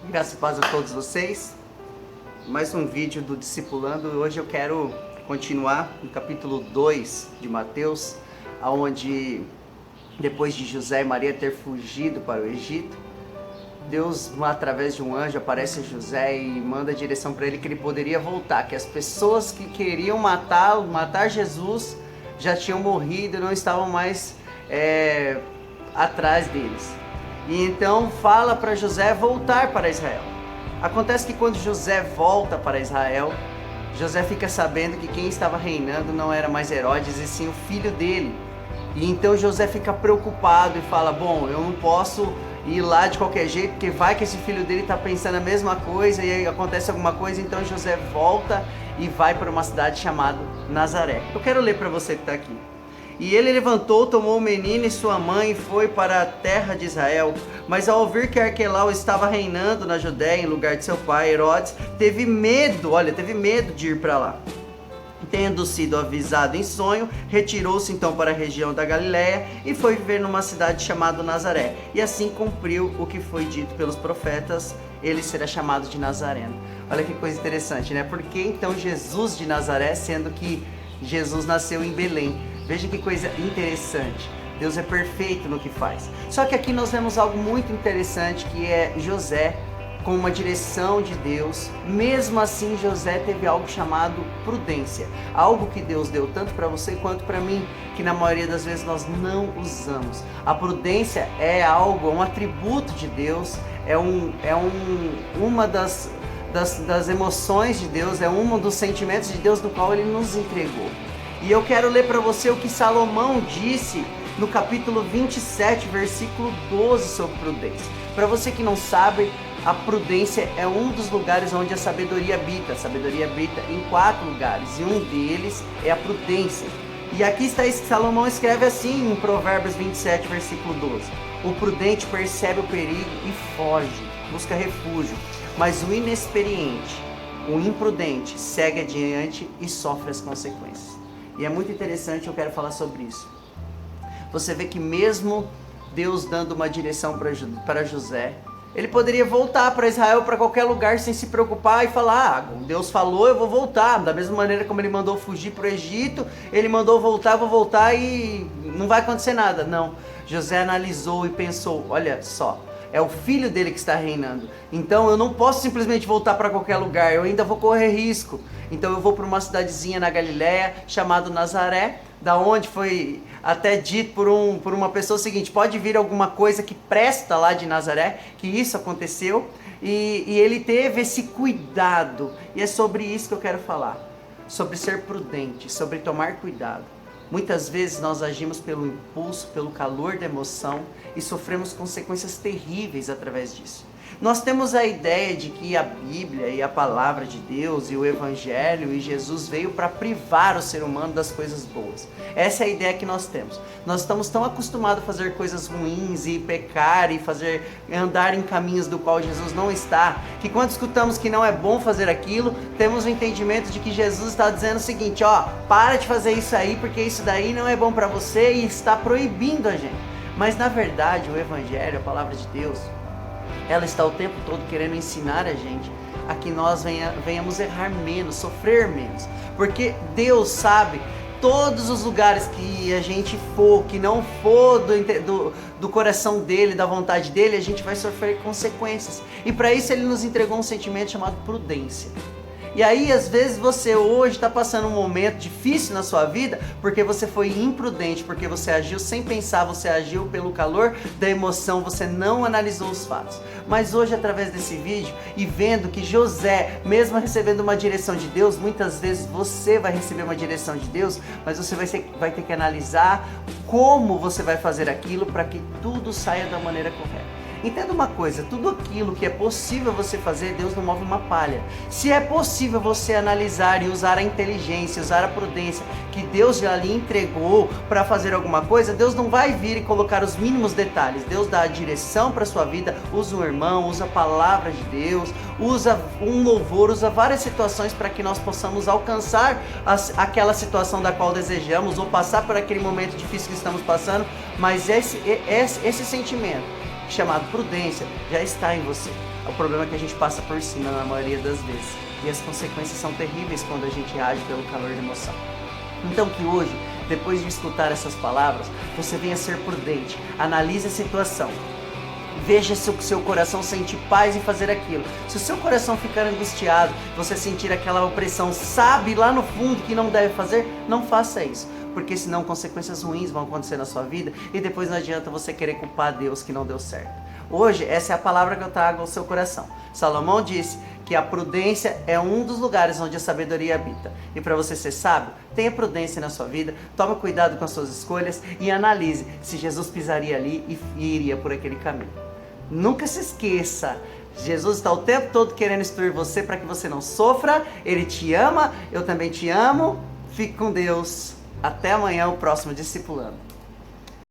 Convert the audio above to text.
Graças e paz a todos vocês. Mais um vídeo do Discipulando. Hoje eu quero continuar no capítulo 2 de Mateus, onde depois de José e Maria ter fugido para o Egito, Deus, através de um anjo, aparece a José e manda a direção para ele que ele poderia voltar, que as pessoas que queriam matar Jesus já tinham morrido e não estavam mais atrás deles. E então fala para José voltar para Israel. Acontece que quando José volta para Israel, José fica sabendo que quem estava reinando não era mais Herodes, e sim o filho dele. E então José fica preocupado e fala, bom, eu não posso ir lá de qualquer jeito, porque vai que esse filho dele está pensando a mesma coisa e aí acontece alguma coisa. Então José volta e vai para uma cidade chamada Nazaré. Eu quero ler para você que está aqui. E ele levantou, tomou o menino e sua mãe e foi para a terra de Israel. Mas ao ouvir que Arquelau estava reinando na Judéia em lugar de seu pai, Herodes, teve medo de ir para lá. Tendo sido avisado em sonho, retirou-se então para a região da Galiléia e foi viver numa cidade chamada Nazaré. E assim cumpriu o que foi dito pelos profetas, ele será chamado de Nazareno. Olha que coisa interessante, né? Por que então Jesus de Nazaré, sendo que Jesus nasceu em Belém? Veja que coisa interessante. Deus é perfeito no que faz. Só que aqui nós vemos algo muito interessante, que é José com uma direção de Deus. Mesmo assim, José teve algo chamado prudência. Algo que Deus deu tanto para você quanto para mim, que na maioria das vezes nós não usamos. A prudência é algo, um atributo de Deus, uma das emoções de Deus, é um dos sentimentos de Deus do qual Ele nos entregou. E eu quero ler para você o que Salomão disse no capítulo 27, versículo 12 sobre prudência. Para você que não sabe, a prudência é um dos lugares onde a sabedoria habita. A sabedoria habita em 4 lugares e um deles é a prudência. E aqui está, Salomão escreve assim em Provérbios 27, versículo 12. O prudente percebe o perigo e foge, busca refúgio, mas o inexperiente, o imprudente, segue adiante e sofre as consequências. E é muito interessante, eu quero falar sobre isso. Você vê que mesmo Deus dando uma direção para José, ele poderia voltar para Israel, para qualquer lugar, sem se preocupar e falar, Deus falou, eu vou voltar. Da mesma maneira como ele mandou fugir para o Egito, ele mandou voltar, eu vou voltar e não vai acontecer nada. Não, José analisou e pensou, olha só, é o filho dele que está reinando. Então eu não posso simplesmente voltar para qualquer lugar, eu ainda vou correr risco. Então eu vou para uma cidadezinha na Galiléia, chamada Nazaré, da onde foi até dito por uma pessoa o seguinte, pode vir alguma coisa que presta lá de Nazaré, que isso aconteceu, e ele teve esse cuidado, e é sobre isso que eu quero falar, sobre ser prudente, sobre tomar cuidado. Muitas vezes nós agimos pelo impulso, pelo calor da emoção e sofremos consequências terríveis através disso. Nós temos a ideia de que a Bíblia e a palavra de Deus e o Evangelho e Jesus veio para privar o ser humano das coisas boas. Essa é a ideia que nós temos. Nós estamos tão acostumados a fazer coisas ruins e pecar e andar em caminhos do qual Jesus não está, que quando escutamos que não é bom fazer aquilo, temos o entendimento de que Jesus está dizendo o seguinte, para de fazer isso aí porque isso daí não é bom para você e está proibindo a gente. Mas na verdade o Evangelho, a palavra de Deus, ela está o tempo todo querendo ensinar a gente a que nós venhamos errar menos, sofrer menos. Porque Deus sabe todos os lugares que a gente for, que não for do coração dele, da vontade dele, a gente vai sofrer consequências. E para isso ele nos entregou um sentimento chamado prudência. E aí, às vezes, você hoje está passando um momento difícil na sua vida porque você foi imprudente, porque você agiu sem pensar, você agiu pelo calor da emoção, você não analisou os fatos. Mas hoje, através desse vídeo, e vendo que José, mesmo recebendo uma direção de Deus, muitas vezes você vai receber uma direção de Deus, mas você vai ter que analisar como você vai fazer aquilo para que tudo saia da maneira correta. Entenda uma coisa, tudo aquilo que é possível você fazer, Deus não move uma palha. Se é possível você analisar e usar a inteligência, usar a prudência que Deus já lhe entregou para fazer alguma coisa, Deus não vai vir e colocar os mínimos detalhes. Deus dá a direção para a sua vida, usa um irmão, usa a palavra de Deus, usa um louvor, usa várias situações para que nós possamos alcançar aquela situação da qual desejamos ou passar por aquele momento difícil que estamos passando, mas esse sentimento chamado prudência, já está em você. O problema é que a gente passa por cima na maioria das vezes. E as consequências são terríveis quando a gente age pelo calor da emoção. Então que hoje, depois de escutar essas palavras, você venha ser prudente, analise a situação. Veja se o seu coração sente paz em fazer aquilo. Se o seu coração ficar angustiado, você sentir aquela opressão, sabe lá no fundo que não deve fazer, não faça isso. Porque senão consequências ruins vão acontecer na sua vida e depois não adianta você querer culpar Deus que não deu certo. Hoje, essa é a palavra que eu trago ao seu coração. Salomão disse que a prudência é um dos lugares onde a sabedoria habita. E para você ser sábio, tenha prudência na sua vida, tome cuidado com as suas escolhas e analise se Jesus pisaria ali e iria por aquele caminho. Nunca se esqueça, Jesus está o tempo todo querendo instruir você para que você não sofra. Ele te ama, eu também te amo. Fique com Deus. Até amanhã, o próximo Discipulando.